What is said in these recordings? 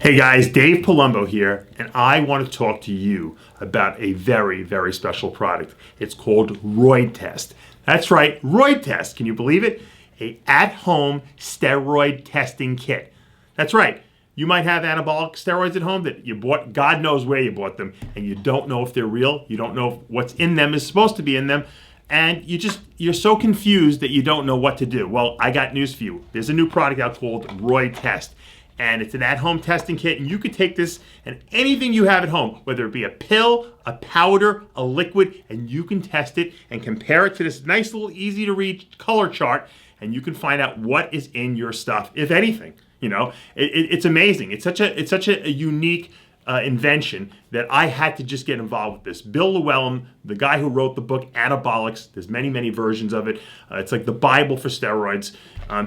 Hey guys, Dave Palumbo here, and I want to talk to you about a very, very special product. It's called ROIDTEST. That's right, ROIDTEST. Can you believe it? A at-home steroid testing kit. That's right. You might have anabolic steroids at home that you bought, God knows where you bought them, and you don't know if they're real. You don't know if what's in them is supposed to be in them, and you're so confused that you don't know what to do. Well, I got news for you. There's a new product out called ROIDTEST. And it's an at-home testing kit, and you could take this and anything you have at home, whether it be a pill, a powder, a liquid, and you can test it and compare it to this nice little easy-to-read color chart, and you can find out what is in your stuff, if anything. You know, it's amazing. It's such a unique invention that I had to just get involved with this. Bill Llewellyn, the guy who wrote the book Anabolics, there's many versions of it. It's like the Bible for steroids.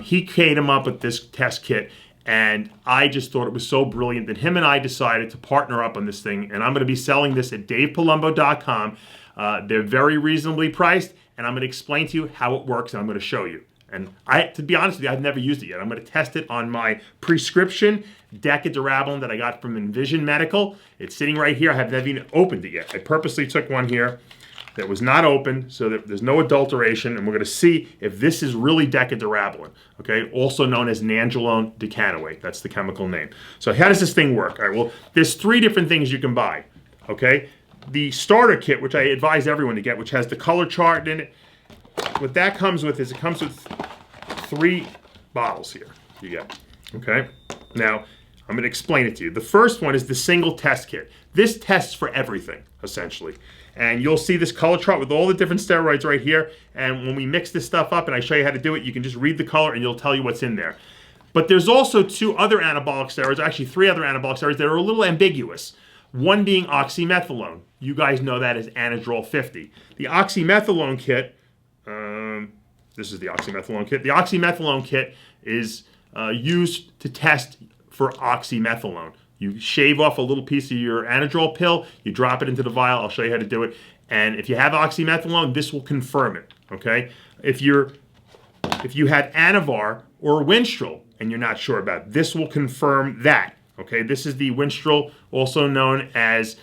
He came up with this test kit. And I just thought it was so brilliant that him and I decided to partner up on this thing. And I'm going to be selling this at davepalumbo.com. They're very reasonably priced. And I'm going to explain to you how it works. And I'm going to show you. And to be honest with you, I've never used it yet. I'm going to test it on my prescription Decadurabolin that I got from Envision Medical. It's sitting right here. I have never even opened it yet. I purposely took one here that was not open, so that there's no adulteration, and we're going to see if this is really Decadurabolin, okay? Also known as nandrolone decanoate. That's the chemical name. So how does this thing work? All right, well, there's 3 different things you can buy, okay? The starter kit, which I advise everyone to get, which has the color chart in it, what that comes with is it comes with 3 bottles here you get, okay? Now, I'm going to explain it to you. The first one is the single test kit. This tests for everything, essentially. And you'll see this color chart with all the different steroids right here. And when we mix this stuff up and I show you how to do it, you can just read the color and it'll tell you what's in there. But there's also 2 other anabolic steroids, actually 3 other anabolic steroids that are a little ambiguous. One being oxymethylone. You guys know that as Anadrol 50. The oxymethylone kit, this is the oxymethylone kit. The oxymethylone kit is used to test for oxymethylone. You shave off a little piece of your Anadrol pill, you drop it into the vial. I'll show you how to do it. And if you have oxymethylone, this will confirm it, okay? If you have Anavar or Winstrol and you're not sure about it, this will confirm that, okay? This is the Winstrol, also known as,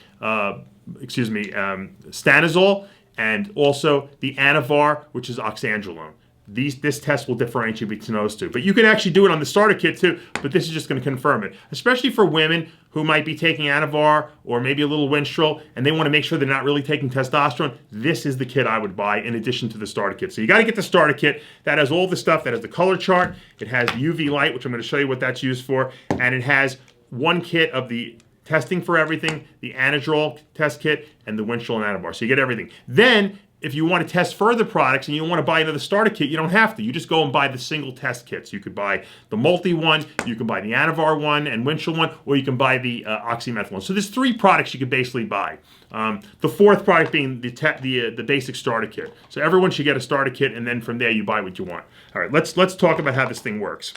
stanozol, and also the Anavar, which is oxandrolone. This test will differentiate between those 2. But you can actually do it on the starter kit too, but this is just going to confirm it. Especially for women who might be taking Anavar or maybe a little Winstrol, and they want to make sure they're not really taking testosterone, this is the kit I would buy in addition to the starter kit. So you got to get the starter kit. That has all the stuff. That has the color chart. It has the UV light, which I'm going to show you what that's used for. And it has 1 kit of the testing for everything, the Anadrol test kit, and the Winstrol and Anavar. So you get everything. Then, if you want to test further products and you don't want to buy another starter kit, you don't have to. You just go and buy the single test kits. You could buy the multi one, you can buy the Anavar one and Winstrol one, or you can buy the oxymethylone. So there's 3 products you could basically buy. The 4th product being the basic starter kit. So everyone should get a starter kit, and then from there you buy what you want. All right, let's talk about how this thing works.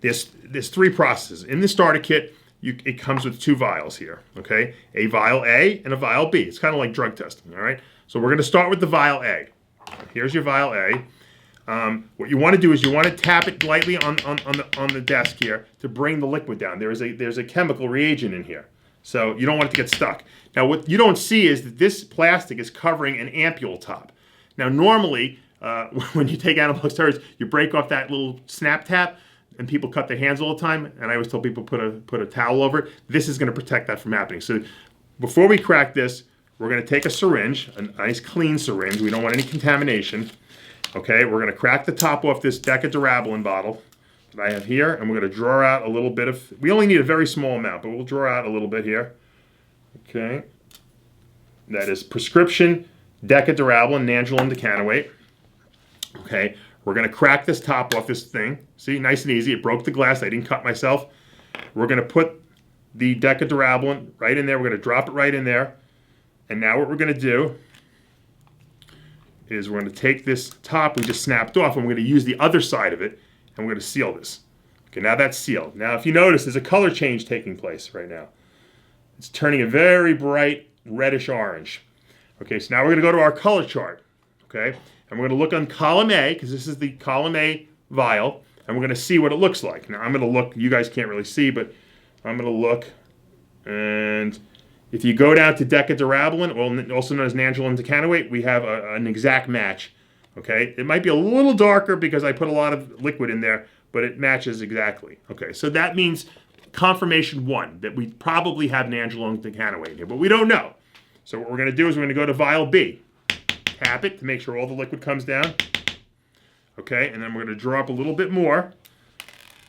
There's 3 processes. In the starter kit, it comes with 2 vials here, okay? A vial A and a vial B. It's kind of like drug testing, all right? So we're going to start with the vial A. Here's your vial A. What you want to do is you want to tap it lightly on the desk here to bring the liquid down. There's a chemical reagent in here, so you don't want it to get stuck. Now what you don't see is that this plastic is covering an ampule top. Now normally when you take anabolic steroids, you break off that little snap tap, and people cut their hands all the time. And I always tell people put a towel over it. This is going to protect that from happening. So before we crack this, we're going to take a syringe, a nice clean syringe. We don't want any contamination. Okay, we're going to crack the top off this Decadurabolin bottle that I have here, and we're going to draw out a little bit of, we only need a very small amount, but we'll draw out a little bit here. Okay, that is prescription Decadurabolin, nandrolone decanoate. Okay, we're going to crack this top off this thing. See, nice and easy. It broke the glass. I didn't cut myself. We're going to put the Decadurabolin right in there. We're going to drop it right in there. And now what we're going to do is we're going to take this top we just snapped off, and we're going to use the other side of it, and we're going to seal this. Okay, now that's sealed. Now if you notice, there's a color change taking place right now. It's turning a very bright reddish orange. Okay, so now we're going to go to our color chart. Okay, and we're going to look on column A, because this is the column A vial, and we're going to see what it looks like. Now I'm going to look, you guys can't really see, but I'm going to look, and if you go down to decadurabolin, also known as nandrolone decanoate, we have an exact match. Okay, it might be a little darker because I put a lot of liquid in there, but it matches exactly. Okay, so that means confirmation one, that we probably have nandrolone decanoate here, but we don't know. So what we're going to do is we're going to go to vial B, tap it to make sure all the liquid comes down. Okay, and then we're going to draw up a little bit more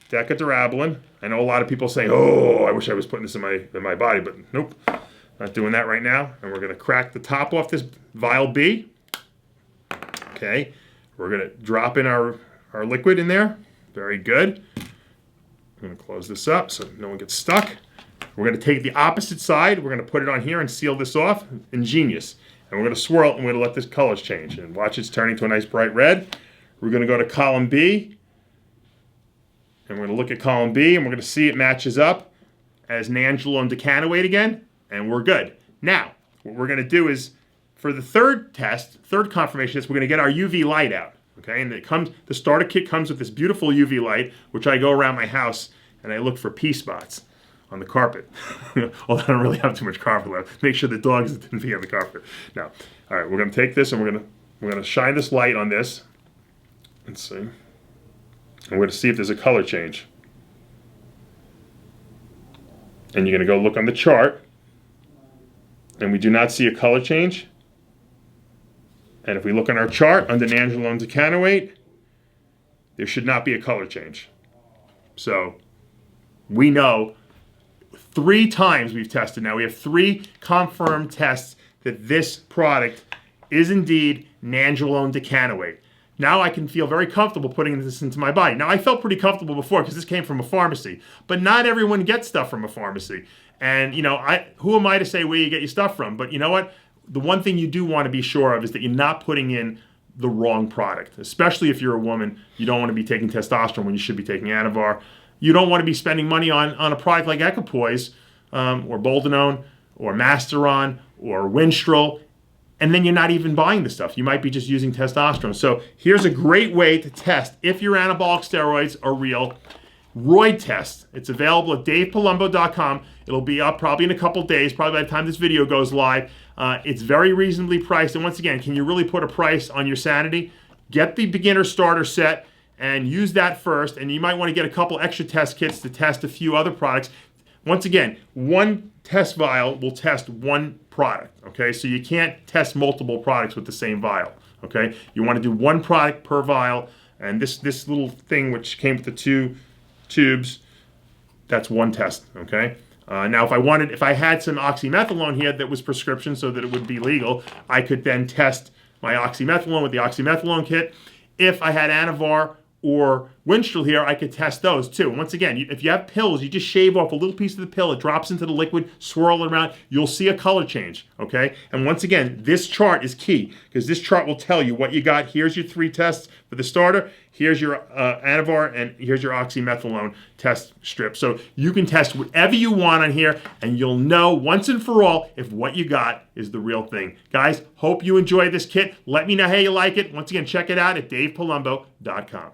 decadurabolin. I know a lot of people say, "Oh, I wish I was putting this in my body," but nope, not doing that right now. And we're going to crack the top off this vial B. Okay, we're going to drop in our liquid in there. Very good. I'm going to close this up so no one gets stuck. We're going to take the opposite side. We're going to put it on here and seal this off. Ingenious. And we're going to swirl it, and we're going to let this colors change. And watch, it's turning to a nice bright red. We're going to go to column B. And we're going to look at column B, and we're going to see it matches up as nandrolone decanoate again. And we're good. Now, what we're going to do is, for the third confirmation test, we're going to get our UV light out. Okay, and the starter kit comes with this beautiful UV light, which I go around my house and I look for pee spots on the carpet. Although I don't really have too much carpet left. Make sure the dogs didn't pee on the carpet. Now, all right, we're going to take this and we're going to shine this light on this. Let's see. And we're going to see if there's a color change. And you're going to go look on the chart, and we do not see a color change. And if we look on our chart under nandrolone decanoate, there should not be a color change. So we know 3 times we've tested now. We have 3 confirmed tests that this product is indeed nandrolone decanoate. Now I can feel very comfortable putting this into my body. Now I felt pretty comfortable before because this came from a pharmacy, but not everyone gets stuff from a pharmacy. And who am I to say where you get your stuff from? But you know what? The one thing you do want to be sure of is that you're not putting in the wrong product, especially if you're a woman. You don't want to be taking testosterone when you should be taking Anavar. You don't want to be spending money on a product like Equipoise or Boldenone or Masteron or Winstrol, and then you're not even buying the stuff. You might be just using testosterone. So here's a great way to test if your anabolic steroids are real. ROIDTEST. It's available at davepalumbo.com. It'll be up probably in a couple days, probably by the time this video goes live. It's very reasonably priced. And once again, can you really put a price on your sanity? Get the beginner starter set and use that first. And you might want to get a couple extra test kits to test a few other products. Once again, one test vial will test one product, okay? So you can't test multiple products with the same vial, okay? You want to do one product per vial. And this little thing which came with the 2 tubes, that's one test, okay? Now, if I had some oxymethylone here that was prescription so that it would be legal, I could then test my oxymethylone with the oxymethylone kit. If I had Anavar or Winstrol here, I could test those too. And once again, if you have pills, you just shave off a little piece of the pill, it drops into the liquid, swirl it around, you'll see a color change, okay? And once again, this chart is key because this chart will tell you what you got. Here's your 3 tests for the starter, here's your Anavar, and here's your oxymethylone test strip. So you can test whatever you want on here, and you'll know once and for all if what you got is the real thing. Guys, hope you enjoy this kit. Let me know how you like it. Once again, check it out at davepalumbo.com.